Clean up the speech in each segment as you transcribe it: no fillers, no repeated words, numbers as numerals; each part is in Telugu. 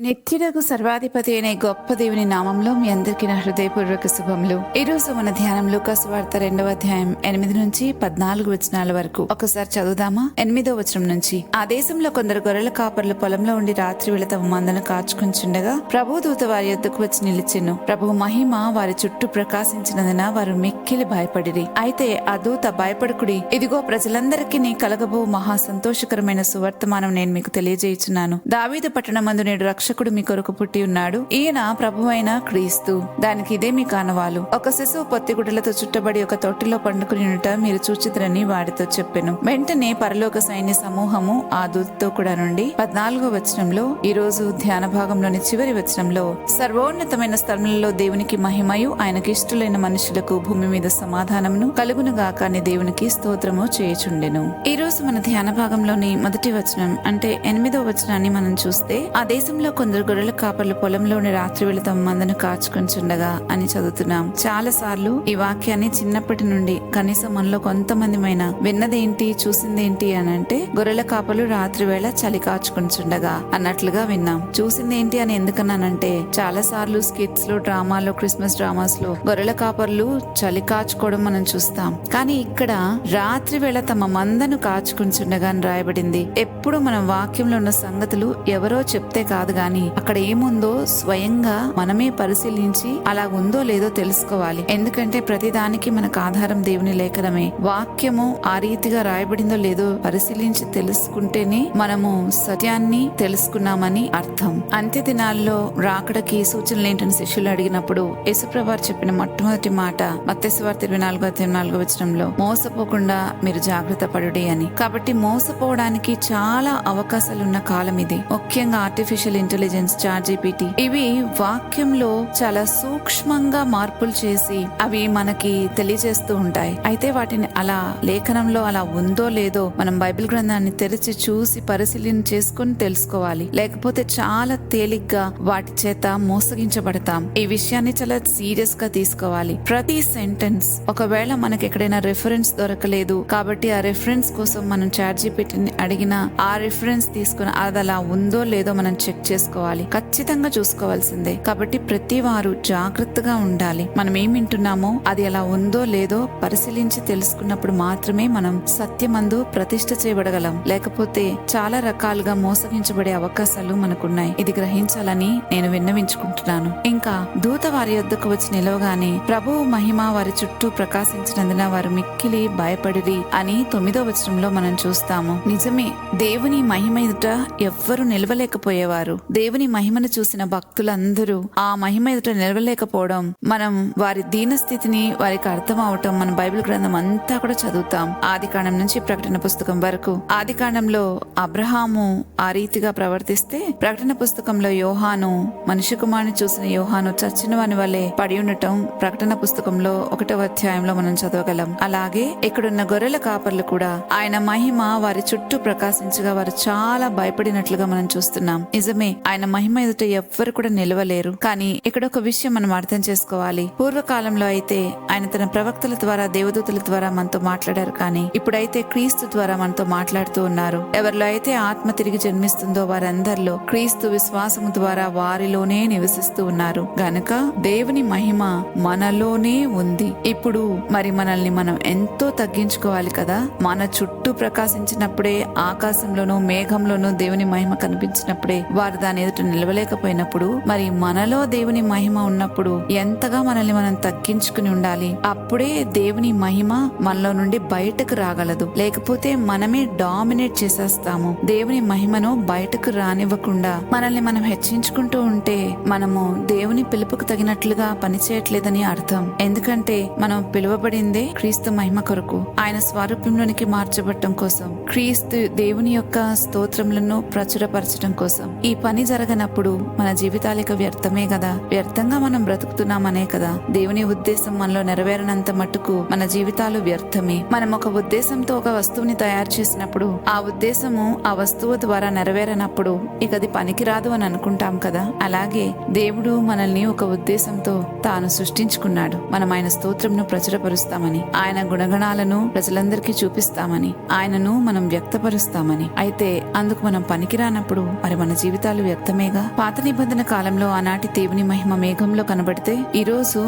నిత్యుడకు సర్వాధిపతి అయిన గొప్ప దేవుని నామంలో మీ అందరికీ నా హృదయపూర్వక శుభములు. ఈ రోజు మన ధ్యానం లూకాసు వార్త 2వ అధ్యాయం 8 నుంచి 14 వచనాల వరకు ఒకసారి చదువుదామా. 8వ వచనం నుంచి, ఆ దేశంలో కొందరు గొర్రెల కాపర్లు పొలంలో ఉండి రాత్రి వేళ తమ మందను కాచుకుంటుండగా ప్రభు దూత వారి యొద్దకు వచ్చి నిలిచెను. ప్రభు మహిమ వారి చుట్టూ ప్రకాశించినందున వారు మిక్కిలి భయపడిరి. అయితే ఆ దూత, భయపడకుడి, ఇదిగో ప్రజలందరికీ కలగబో మహా సంతోషకరమైన సువర్తమానం నేను మీకు తెలియజేయుచున్నాను. దావీదు పట్టణమందు నేడు రక్షకుడు మీ కొరకు పుట్టి ఉన్నాడు. ఈయన ప్రభువైన క్రీస్తు. దానికి ఇదే మీ కానవాలు. ఒక శిశువు పొత్తిగుడ్డలతో చుట్టబడి ఒక తొట్టిలో పండుకుని మీరు చూచితురని వాడితో చెప్పెను. వెంటనే పరలోక సైన్య సమూహము ఆ దూతతో కూడా నుండి 14వ వచనంలో, ఈ రోజు ధ్యాన భాగంలోని చివరి వచనంలో, సర్వోన్నతమైన స్థలములలో దేవునికి మహిమయు ఆయనకి ఇష్టలైన మనుషులకు భూమి మీద సమాధానమును కలుగునుగాక అని దేవునికి స్తోత్రము చేయుచుండెను. ఈ రోజు మన ధ్యాన భాగంలోని మొదటి వచనం అంటే 8వ వచనాన్ని మనం చూస్తే, ఆ దేశంలో కొందరు గొర్రెల కాపర్లు పొలంలోని రాత్రి వేళ తమ మందను కాచుకొంచుండగా అని చదువుతున్నాం. చాలా సార్లు ఈ వాక్యాన్ని చిన్నప్పటి నుండి కనీసం మనలో కొంతమందిమైనా విన్నదేంటి, చూసిందేంటి అని అంటే, గొర్రెల కాపర్లు రాత్రి వేళ చలి కాచుకొంచుండగా అన్నట్లుగా విన్నాం. చూసిందేంటి అని ఎందుకన్నానంటే, చాలా సార్లు స్కిట్స్ లో, డ్రామాలో, క్రిస్మస్ డ్రామాస్ లో గొర్రెల కాపర్లు చలి కాచుకోవడం మనం చూస్తాం. కానీ ఇక్కడ రాత్రి వేళ తమ మందను కాచుకొంచుండగా అని రాయబడింది. ఎప్పుడు మనం వాక్యంలో ఉన్న సంగతులు ఎవరో చెప్తే కాదు గాని అక్కడ ఏముందో స్వయంగా మనమే పరిశీలించి అలా ఉందో లేదో తెలుసుకోవాలి. ఎందుకంటే ప్రతిదానికి మనకు ఆధారం దేవుని లేఖనమే. వాక్యము ఆ రీతిగా రాయబడిందో లేదో పరిశీలించి తెలుసుకుంటేనే మనము సత్యాన్ని తెలుసుకున్నామని అర్థం. అంత్య దినాల్లో రాకడకి సూచనలేంటని శిష్యులు అడిగినప్పుడు యేసుప్రభువారు చెప్పిన మొట్టమొదటి మాట మత్తయి సువార్త 24వ వచనంలో, మోసపోకుండా మీరు జాగ్రత్త పడుడి అని. కాబట్టి మోసపోవడానికి చాలా అవకాశాలున్న కాలం ఇది. ముఖ్యంగా ఆర్టిఫిషియల్ ఇంటెలిజెన్స్, ChatGPT, ఇవి వాక్యంలో చాలా సూక్ష్మంగా మార్పులు చేసి అవి మనకి తెలియజేస్తూ ఉంటాయి. అయితే వాటిని అలా లేఖనంలో అలా ఉందో లేదో మనం బైబిల్ గ్రంథాన్ని తెరిచి చూసి పరిశీలన చేసుకుని తెలుసుకోవాలి. లేకపోతే చాలా తేలిగ్గా వాటి చేత మోసగించబడతాం. ఈ విషయాన్ని చాలా సీరియస్ గా తీసుకోవాలి. ప్రతి సెంటెన్స్, ఒకవేళ మనకి ఎక్కడైనా రెఫరెన్స్ దొరకలేదు కాబట్టి ఆ రెఫరెన్స్ కోసం మనం ChatGPTని అడిగినా ఆ రెఫరెన్స్ తీసుకుని అది అలా ఉందో లేదో మనం చెక్ చేసుకోవాలి. ఖచ్చితంగా చూసుకోవాల్సిందే. కాబట్టి ప్రతి వారు జాగ్రత్తగా ఉండాలి. మనం ఏం వింటున్నామో అది ఎలా ఉందో లేదో పరిశీలించి తెలుసుకున్నప్పుడు మాత్రమే మనం సత్యమందు ప్రతిష్ఠ చేయబడగలం. లేకపోతే చాలా రకాలుగా మోసగించబడే అవకాశాలు మనకున్నాయి. ఇది గ్రహించాలని నేను విన్నవించుకుంటున్నాను. ఇంకా దూత వారి యొద్దకు వచ్చి నిలవగానే ప్రభువు మహిమ వారి చుట్టూ ప్రకాశించినందున వారు మిక్కిలి భయపడిరి అని 9వ వచనంలో మనం చూస్తాము. నిజమే, దేవుని మహిమ ఎదుట ఎవ్వరూ నిలవలేకపోయేవారు. దేవుని మహిమను చూసిన భక్తులందరూ ఆ మహిమ ఎదుట నిలవలేకపోవడం, మనం వారి దీన స్థితిని వారికి అర్థం అవటం మన బైబిల్ గ్రంథం అంతా కూడా చదువుతాం. ఆదికాండం నుంచి ప్రకటన పుస్తకం వరకు. ఆదికాండంలో అబ్రహాము ఆ రీతిగా ప్రవర్తిస్తే, ప్రకటన పుస్తకంలో యోహాను, మనిషి కుమారుని చూసిన యోహాను చచ్చిన వాని వలె పడి ఉండటం ప్రకటన పుస్తకంలో 1వ అధ్యాయంలో మనం చదవగలం. అలాగే ఇక్కడున్న గొర్రెల కాపర్లు కూడా ఆయన మహిమ వారి చుట్టూ ప్రకాశించగా వారు చాలా భయపడినట్లుగా మనం చూస్తున్నాం. నిజమే, ఆయన మహిమ ఎదుట ఎవ్వరు కూడా నిలవలేరు. కానీ ఇక్కడ ఒక విషయం మనం అర్థం చేసుకోవాలి. పూర్వకాలంలో అయితే ఆయన తన ప్రవక్తల ద్వారా, దేవదూతల ద్వారా మనతో మాట్లాడారు. కానీ ఇప్పుడైతే క్రీస్తు ద్వారా మనతో మాట్లాడుతూ ఉన్నారు. ఎవరిలో అయితే ఆత్మ తిరిగి జన్మిస్తుందో వారందరిలో క్రీస్తు విశ్వాసము ద్వారా వారిలోనే నివసిస్తూ ఉన్నారు. గనుక దేవుని మహిమ మనలోనే ఉంది. ఇప్పుడు మరి మనల్ని మనం ఎంతో తగ్గించుకోవాలి కదా. మన చుట్టూ ప్రకాశించినప్పుడే, ఆకాశంలోనూ మేఘంలోనూ దేవుని మహిమ కనిపించినప్పుడే వారు దాని ఎదుట నిలవలేకపోయినప్పుడు, మరి మనలో దేవుని మహిమ ఉన్నప్పుడు ఎంతగా మనల్ని మనం తగ్గించుకుని ఉండాలి. అప్పుడే దేవుని మహిమ మనలో నుండి బయటకు రాగలదు. లేకపోతే మనమే డామినేట్ చేసేస్తాము. దేవుని మహిమను బయటకు రానివ్వకుండా మనల్ని మనం హెచ్చించుకుంటూ ఉంటే మనము దేవుని పిలుపుకు తగినట్లుగా పనిచేయట్లేదని అర్థం. ఎందుకంటే మనం పిలువబడిందే క్రీస్తు మహిమ కొరకు, ఆయన స్వరూపంలోనికి మార్చబడటం కోసం, క్రీస్తు దేవుని యొక్క స్తోత్రములను ప్రచురపరచడం కోసం. ఈ పని జరగనప్పుడు మన జీవితాలిక వ్యర్థమే కదా. వ్యర్థంగా మనం బ్రతుకుతున్నామనే కదా. దేవుని ఉద్దేశం మనలో నెరవేరనంత మట్టుకు మన జీవితాలు వ్యర్థమే. మనం ఒక ఉద్దేశంతో ఒక వస్తువుని తయారు చేసినప్పుడు ఆ ఉద్దేశము ఆ వస్తువు ద్వారా నెరవేరనప్పుడు ఇక అది పనికిరాదు అని అనుకుంటాం కదా. అలాగే దేవుడు మనల్ని ఒక ఉద్దేశంతో తాను సృష్టించుకున్నాడు. మనం ఆయన స్తోత్రంను ప్రచురపరుస్తామని, ఆయన గుణగణాలను ప్రజలందరికీ చూపిస్తామని, ఆయనను మనం వ్యక్తపరుస్తామని. అయితే అందుకు మనం పనికిరానప్పుడు మరి మన జీవితాలు వ్యర్థమేగా. పాత నిబంధన కాలంలో ఆనాటి దేవుని మహిమ మేఘంలో కనబడితే ఈ రోజు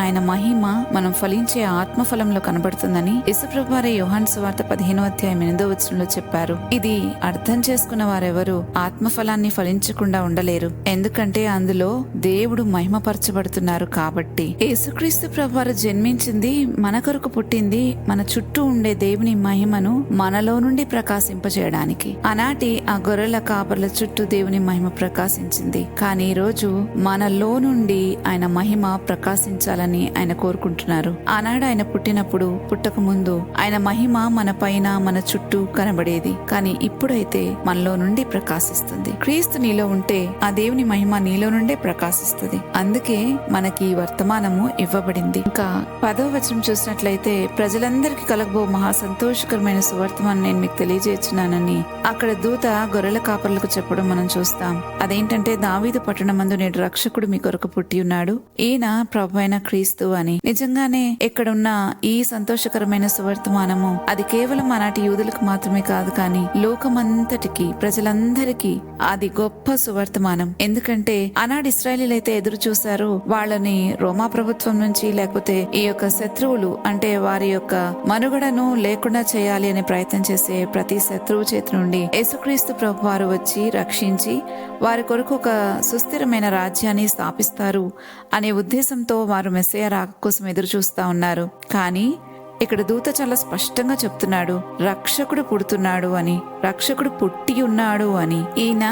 ఆయన మహిమ మనం ఫలించే ఆత్మఫలంలో కనబడుతుందని యేసుప్రభువారే యోహాను సువార్త 15:8 చెప్పారు. ఇది అర్థం చేసుకున్న వారెవరు ఆత్మఫలాన్ని ఫలించకుండా ఉండలేరు. ఎందుకంటే అందులో దేవుడు మహిమపరచబడుతున్నారు కాబట్టి. యేసుక్రీస్తు ప్రభువారు జన్మించింది మన కొరకు, పుట్టింది మన చుట్టూ ఉండే దేవుని మహిమను మనలో నుండి ప్రకాశింపజేయడానికి. ఆనాటి ఆ గొర్రెల కాపర్ల చుట్టూ దేవుని మహిమ ప్రకాశించింది. కానీ ఈ రోజు మనలో నుండి ఆయన మహిమ ప్రకాశించాలని ఆయన కోరుకుంటున్నారు. ఆనాడు ఆయన పుట్టక ముందు ఆయన మహిమ మన పైన మన చుట్టూ కనబడేది. కానీ ఇప్పుడైతే మనలో నుండి ప్రకాశిస్తుంది. క్రీస్తు నీలో ఉంటే ఆ దేవుని మహిమ నీలో నుండే ప్రకాశిస్తుంది. అందుకే మనకి ఈ వర్తమానము ఇవ్వబడింది. ఇంకా 10వ వచనం చూసినట్లయితే, ప్రజలందరికీ కలగబో మహా సంతోషకరమైన సువర్తమానం నేను మీకు తెలియజేస్తున్నానని అక్కడ దూత గొర్రెల కాపర్లకు చెప్పడం మనం చూస్తాం. అదేంటంటే, దావీదు పట్టణమందు నేడు రక్షకుడు మీ కొరకు పుట్టి ఉన్నాడు, ఈయన ప్రభు అయిన క్రీస్తు అని. నిజంగానే ఇక్కడున్న ఈ సంతోషకరమైన సువర్తమానము అది కేవలం ఆనాటి యూదులకు మాత్రమే కాదు, కానీ లోకమంతటికి, ప్రజలందరికీ అది గొప్ప సువర్తమానం. ఎందుకంటే ఆనాడు ఇశ్రాయేలీయులైతే ఎదురు చూశారు, వాళ్ళని రోమా ప్రభుత్వం నుంచి, లేకపోతే ఈ యొక్క శత్రువులు అంటే వారి యొక్క మనుగడను లేకుండా చేయాలి అనే ప్రయత్నం చేసే ప్రతి శత్రువు చేతి నుండి యేసుక్రీస్తు ప్రభు వారు వచ్చి రక్షించి వారి కొరకు ఒక సుస్థిరమైన రాజ్యాన్ని స్థాపిస్తారు అనే ఉద్దేశంతో వారు మెస్సయ్య రాక కోసం ఎదురు చూస్తా ఉన్నారు. కానీ ఇక్కడ దూత చాలా స్పష్టంగా చెప్తున్నాడు, రక్షకుడు పుడుతున్నాడు అని, రక్షకుడు పుట్టి ఉన్నాడు అని. ఈయన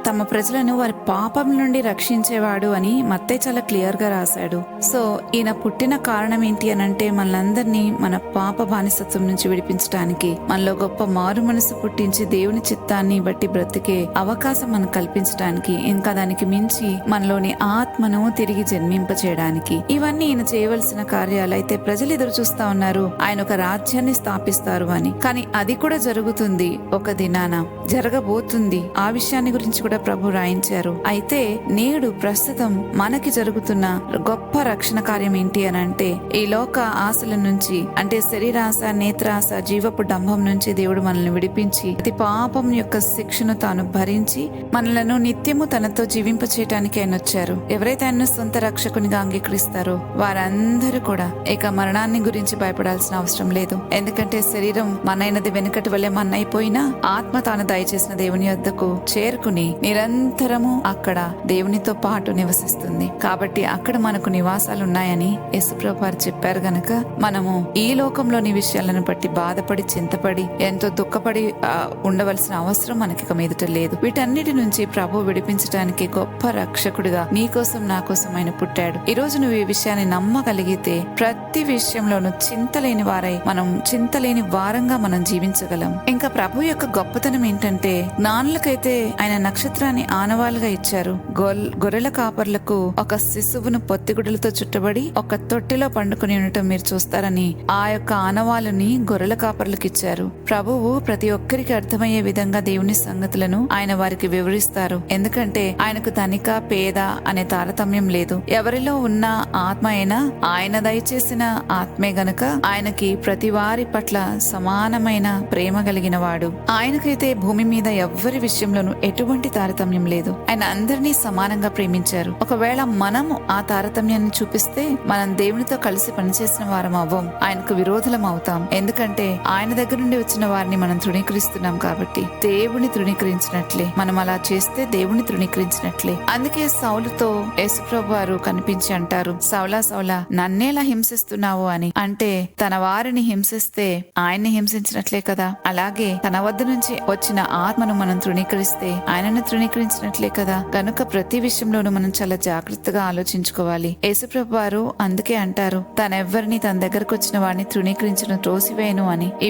తమ ప్రజలను వారి పాపం నుండి రక్షించేవాడు అని మత్తయి చాలా క్లియర్ గా రాశాడు. సో ఈయన పుట్టిన కారణం ఏంటి అనంటే, మనలందరినీ మన పాప బానిసత్వం నుంచి విడిపించడానికి, మనలో గొప్ప మారు మనసు పుట్టించి దేవుని చిత్తాన్ని బట్టి బ్రతికే అవకాశం మనకు కల్పించడానికి, ఇంకా దానికి మించి మనలోని ఆత్మను తిరిగి జన్మింపచేయడానికి. ఇవన్నీ ఈయన చేయవలసిన కార్యాలు. అయితే ప్రజలు ఎదురు చూస్తా ఉన్నారు ఆయన ఒక రాజ్యాన్ని స్థాపిస్తారు అని. కానీ అది కూడా జరుగుతుంది, ఒక దినాన జరగబోతుంది. ఆ విషయాన్ని గురించి కూడా ప్రభు రాయించారు. అయితే నేడు ప్రస్తుతం మనకి జరుగుతున్న గొప్ప రక్షణ కార్యం ఏంటి అని అంటే, ఈ లోక ఆశల నుంచి, అంటే శరీరాశ, నేత్రాశ, జీవపు డంభం నుంచి దేవుడు మనల్ని విడిపించి ప్రతి పాపం యొక్క శిక్షను తాను భరించి మనలను నిత్యము తనతో జీవింపచేయటానికి ఆయన వచ్చారు. ఎవరైతే ఆయన సొంత రక్షకునిగా అంగీకరిస్తారో వారందరూ కూడా ఇక మరణాన్ని గురించి భయపడాల్సిన అవసరం లేదు. ఎందుకంటే శరీరం మనైనది వెనుకటి వల్లే మన్నైపోయినా ఆత్మ తాను దయచేసిన దేవుని వద్దకు చేరుకుని నిరంతరము అక్కడ దేవునితో పాటు నివసిస్తుంది. కాబట్టి అక్కడ మనకు నివాసాలు ఉన్నాయని యేసుప్రభు వారు చెప్పారు గనక మనము ఈ లోకంలోని విషయాలను బట్టి బాధపడి, చింతపడి, ఎంతో దుఃఖపడి ఉండవలసిన అవసరం మనకి ఇక మీదట లేదు. వీటన్నిటి నుంచి ప్రభు విడిపించడానికి గొప్ప రక్షకుడిగా నీ కోసం, నా కోసం ఆయన పుట్టాడు. ఈ రోజు నువ్వు ఈ విషయాన్ని నమ్మగలిగితే ప్రతి విషయంలోనూ చింతలేని చింతలేని వారంగా మనం జీవించగలం. ఇంకా ప్రభు యొక్క గొప్పతనం ఏంటంటే, జ్ఞానులకైతే ఆయన నక్షత్రాన్ని ఆనవాలుగా ఇచ్చారు. గొర్రెల కాపర్లకు ఒక శిశువును పొత్తిగుడ్డలతో చుట్టబడి ఒక తొట్టిలో పండుకొని ఉండటం మీరు చూస్తారని ఆ యొక్క ఆనవాలుని గొర్రెల కాపర్లకు ఇచ్చారు. ప్రభువు ప్రతి ఒక్కరికి అర్థమయ్యే విధంగా దేవుని సంగతులను ఆయన వారికి వివరిస్తారు. ఎందుకంటే ఆయనకు ధనిక, పేద అనే తారతమ్యం లేదు. ఎవరిలో ఉన్న ఆత్మ అయినా ఆయన దయచేసిన ఆత్మే గనక ఆయనకి ప్రతి వారి పట్ల సమానమైన ప్రేమ కలిగిన వాడు. ఆయనకైతే భూమి మీద ఎవ్వరి విషయంలోనూ ఎటువంటి తారతమ్యం లేదు. ఆయన అందరినీ సమానంగా ప్రేమించారు. ఒకవేళ మనము ఆ తారతమ్యాన్ని చూపిస్తే మనం దేవునితో కలిసి పనిచేసిన వారం అవ్వం, ఆయనకు విరోధులం అవుతాం. ఎందుకంటే ఆయన దగ్గర నుండి వచ్చిన వారిని మనం తృణీకరిస్తున్నాం కాబట్టి. దేవుని తృణీకరించినట్లే మనం అలా చేస్తే దేవుని తృణీకరించినట్లే. అందుకే సౌలుతో యేసుప్రభు వారు కనిపించి అంటారు, సౌలా సౌలా నన్నేలా హింసిస్తున్నావు అని. అంటే తన వారిని హింసిస్తే ఆయన్ని హింసించినట్లే కదా. అలాగే తన వద్ద నుంచి వచ్చిన ఆత్మను మనం తృణీకరిస్తే ఆయనను తృణీకరించినట్లే కదా. కనుక ప్రతి విషయంలోనూ మనం చాలా జాగ్రత్తగా ఆలోచించుకోవాలి. యేసుప్రభు వారు అందుకే అంటారు, తనెవ్వరిని తన దగ్గరకు వచ్చిన వాడిని తృణీకరించడం త్రోసివేయను అని. ఈ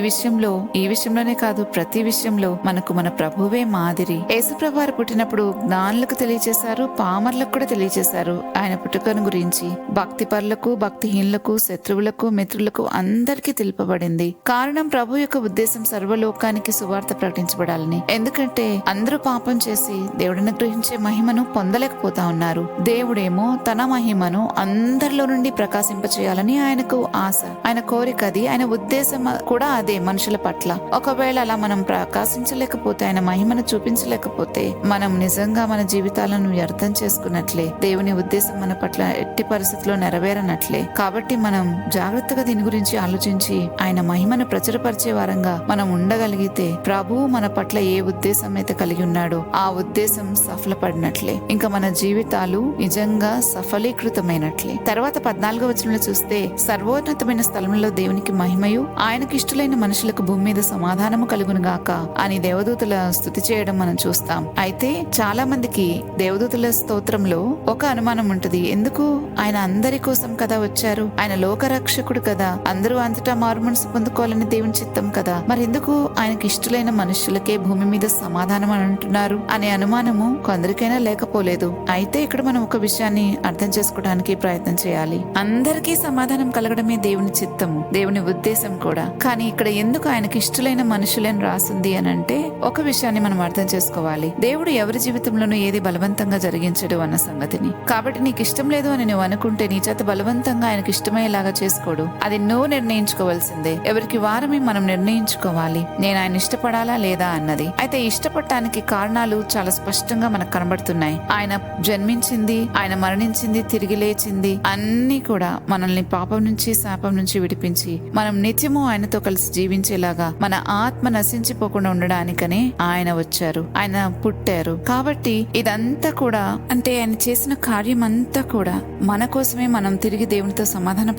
విషయంలోనే కాదు, ప్రతి విషయంలో మనకు మన ప్రభువే మాదిరి. యేసుప్రభు వారు పుట్టినప్పుడు జ్ఞానులకు తెలియజేశారు, పామర్లకు కూడా తెలియజేశారు ఆయన పుట్టుకను గురించి. భక్తిపరులకు, భక్తిహీనులకు, శత్రువులకు, మిత్రులకు అందరికీ తెలుపబడింది. కారణం ప్రభు యొక్క ఉద్దేశం సర్వలోకానికి సువార్త ప్రకటించబడాలని. ఎందుకంటే అందరూ పాపం చేసి చేసి దేవుడు అనుగ్రహించే మహిమను పొందలేకపోతా ఉన్నారు. దేవుడేమో తన మహిమను అందరిలో నుండి ప్రకాశింపచేయాలని ఆయనకు ఆశ, ఆయన కోరిక అది, ఆయన ఉద్దేశం కూడా అదే మనుషుల పట్ల. ఒకవేళ అలా మనం ప్రకాశించలేకపోతే, ఆయన మహిమను చూపించలేకపోతే మనం నిజంగా మన జీవితాలను వ్యర్థం చేసుకున్నట్లే, దేవుని ఉద్దేశం మన పట్ల ఎట్టి పరిస్థితిలో నెరవేరనట్లే. కాబట్టి మనం జాగ్రత్తగా దీని గురించి ఆలోచించి ఆయన మహిమను ప్రచురపరిచే వారంగా మనం ఉండగలిగితే, ప్రభువు మన పట్ల ఏ ఉద్దేశం అయితే కలిగి ఉన్నాడో ఆ ఉద్దేశం సఫలపడినట్లే, ఇంకా మన జీవితాలు నిజంగా సఫలీకృతమైనట్లే. తర్వాత 14వ వచనంలో చూస్తే, సర్వోన్నతమైన స్థలంలో దేవునికి మహిమయు ఆయనకి ఇష్టలైన మనుషులకు భూమి మీద సమాధానము కలుగును గాక అని దేవదూతల స్తుతి చేయడం మనం చూస్తాం. అయితే చాలా మందికి దేవదూతల స్తోత్రంలో ఒక అనుమానం ఉంటది. ఎందుకు? ఆయన అందరి కోసం కదా వచ్చారు, ఆయన లోకరక్షకుడు కదా, అందరూ అంతటా మారుమనసు పొందుకోవాలని దేవుని చిత్తం కదా, మరి ఎందుకు ఆయనకి ఇష్టలైన మనుషులకే భూమి మీద సమాధానం అని అంటున్నారు అనే అనుమానము కొందరికైనా లేకపోలేదు. అయితే ఇక్కడ మనం ఒక విషయాన్ని అర్థం చేసుకోవడానికి ప్రయత్నం చేయాలి. అందరికీ సమాధానం కలగడమే దేవుని చిత్తము, దేవుని ఉద్దేశం కూడా. కానీ ఇక్కడ ఎందుకు ఆయనకి ఇష్టలైన మనుషులని రాసింది అని అంటే, ఒక విషయాన్ని మనం అర్థం చేసుకోవాలి. దేవుడు ఎవరి జీవితంలోనూ ఏది బలవంతంగా జరిగించడు అన్న సంగతిని. కాబట్టి నీకు ఇష్టం లేదు అని నువ్వు అనుకుంటే నీ చేత బలవంతంగా ఆయనకి ఇష్టమయ్యేలాగా చేసుకోడు. అది నువ్వు నిర్ణయించుకోవాల్సిందే. ఎవరికి వారమే మనం నిర్ణయించుకోవాలి, నేను ఆయన ఇష్టపడాలా లేదా అన్నది. అయితే ఇష్టపడటానికి కారణాలు చాలా స్పష్టంగా మనకు కనబడుతున్నాయి. ఆయన జన్మించింది, ఆయన మరణించింది, తిరిగి లేచింది, అన్ని కూడా మనల్ని పాపం నుంచి శాపం నుంచి విడిపించి మనం నిత్యము ఆయనతో కలిసి జీవించేలాగా, మన ఆత్మ నశించిపోకుండా ఉండడానికనే ఆయన వచ్చారు, ఆయన పుట్టారు. కాబట్టి ఇదంతా కూడా అంటే ఆయన చేసిన కార్యం అంతా కూడా మన కోసమే, మనం తిరిగి దేవునితో సమాధాన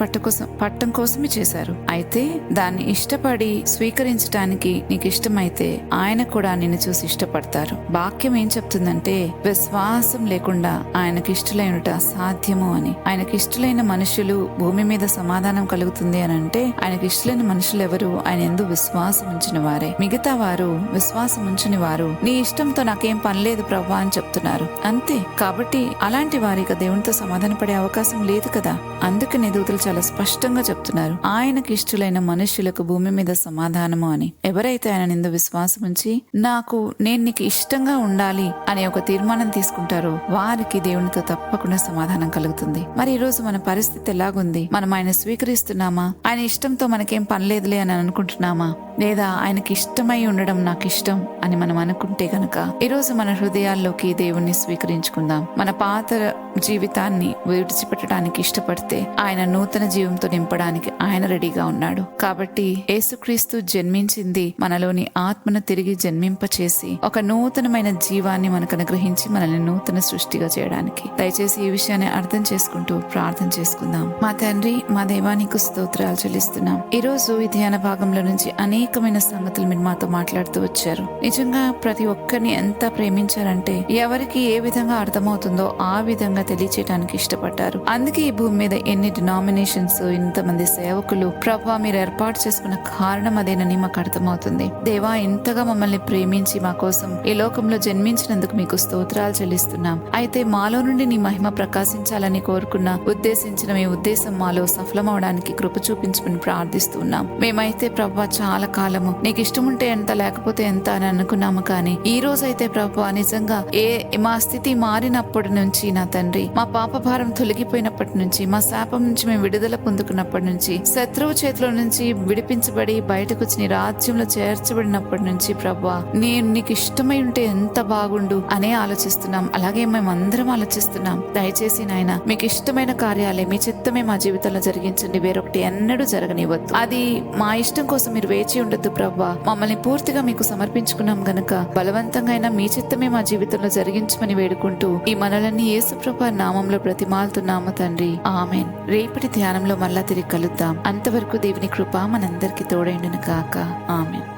పట్టం కోసమే చేశారు. అయితే దాన్ని ఇష్టపడి స్వీకరించడానికి నీకు ఇష్టమైతే ఆయన కూడా నిన్ను చూసి ఇష్టపడతారు. వాక్యం ఏం చెప్తుందంటే, విశ్వాసం లేకుండా ఆయనకి ఇష్టలైనట అసాధ్యము అని. ఆయనకి ఇష్టలైన మనుషులు భూమి మీద సమాధానం కలుగుతుంది అని అంటే, ఆయనకి ఇష్టలైన మనుషులు ఎవరు? ఆయన యందు విశ్వాసం ఉంచిన వారే. మిగతా వారు విశ్వాసం ఉంచని వారు నీ ఇష్టంతో నాకేం పనిలేదు ప్రభా అని చెప్తున్నారు అంతే. కాబట్టి అలాంటి వారిగా దేవునితో సమాధాన పడే అవకాశం లేదు కదా. అందుకనే దూతలు చాలా స్పష్టంగా చెప్తున్నారు, ఆయనకి ఇష్టలైన మనుషులకు భూమి మీద సమాధానము అని. ఎవరైతే ఆయన యందు విశ్వాసం ఉంచి నేను నీకు ఇష్టంగా ఉండాలి అనే ఒక తీర్మానం తీసుకుంటారో వారికి దేవునితో తప్పకుండా సమాధానం కలుగుతుంది. మరి ఈ రోజు మన పరిస్థితి ఎలాగుంది? మనం ఆయన స్వీకరిస్తున్నామా? ఆయన ఇష్టంతో మనకేం పనిలేదులే అని అనుకుంటున్నామా? లేదా ఆయనకి ఇష్టమై ఉండడం నాకు ఇష్టం అని మనం అనుకుంటే గనక ఈరోజు మన హృదయాల్లోకి దేవుణ్ణి స్వీకరించుకుందాం. మన పాత జీవితాన్ని విడిచిపెట్టడానికి ఇష్టపడితే ఆయన నూతన జీవంతో నింపడానికి ఆయన రెడీగా ఉన్నాడు. కాబట్టి యేసుక్రీస్తు జన్మించింది మనలోని ఆత్మను తిరిగి జన్మింపచేసి ఒక నూతనమైన జీవాన్ని మనకు అనుగ్రహించి మనల్ని నూతన సృష్టిగా చేయడానికి. దయచేసి ఈ విషయాన్ని అర్థం చేసుకుంటూ ప్రార్థన చేసుకుందాం. మా తండ్రి, మా దేవానికి స్తోత్రాలు చెల్లిస్తున్నాం. ఈ రోజు ఈ ధ్యాన భాగంలో నుంచి అనేకమైన సంగతులు మీరు మాతో మాట్లాడుతూ వచ్చారు. నిజంగా ప్రతి ఒక్కరిని ఎంత ప్రేమించారంటే, ఎవరికి ఏ విధంగా అర్థమవుతుందో ఆ విధంగా తెలియచేయడానికి ఇష్టపడ్డారు. అందుకే ఈ భూమి మీద ఎన్ని డినామినేషన్స్, ఇంతమంది సేవకులు ప్రభా మీరు ఏర్పాటు చేసుకున్న కారణం అదేనని మాకు అర్థమవుతుంది. దేవా, ఇంతగా మమ్మల్ని ప్రేమించి మా కోసం ఈ లోకంలో జన్మించినందుకు మీకు స్తోత్రాలు చెల్లిస్తున్నాం. అయితే మాలో నుండి నీ మహిమ ప్రకాశించాలని కోరుకున్న ఉద్దేశించిన మీ ఉద్దేశం మాలో సఫలమవడానికి కృప చూపించమని ప్రార్థిస్తున్నాం. మేమైతే ప్రభా చాలా కాలము నీకు ఇష్టం ఉంటే ఎంత, లేకపోతే ఎంత అని అనుకున్నాము. కానీ ఈ రోజు అయితే ప్రభా నిజంగా మా స్థితి మారినప్పటి నుంచి నా తండ్రి, మా పాప భారం తొలగిపోయినప్పటి నుంచి, మా శాపం నుంచి మేము విడుదల పొందుకున్నప్పటి నుంచి, శత్రువు చేతిలో నుంచి విడిపించబడి బయటకు వచ్చి నీ రాజ్యంలో చేర్చబడినప్పటి నుంచి ప్రభా నేను నీకు ఇష్టమై ఉంటే ఎంత బాగుండు అనే ఆలోచిస్తున్నాం. అలాగే మేము అందరం ఆలోచిస్తున్నాం. దయచేసి నాయన మీకు ఇష్టమైన కార్యాలే, మీ చిత్తమే మా జీవితంలో జరిగించండి. వేరొకటి ఎన్నడూ జరగనివ్వద్దు. అది మా ఇష్టం కోసం మీరు వేచి ఉండొద్దు ప్రభా. మమ్మల్ని పూర్తిగా మీకు సమర్పించుకున్నాం గనక బలవంతంగా అయినా మీ చిత్తమే మా జీవితంలో జరిగించమని వేడుకుంటూ ఈ మనలన్నీ యేసు ప్రభు నామంలో బ్రతిమాలుతున్నాము తండ్రి. ఆమెన్. రేపటి ధ్యానంలో మళ్ళా తిరిగి కలుద్దాం. అంతవరకు దేవుని కృప మనందరికీ తోడైండును గాక. ఆమెన్.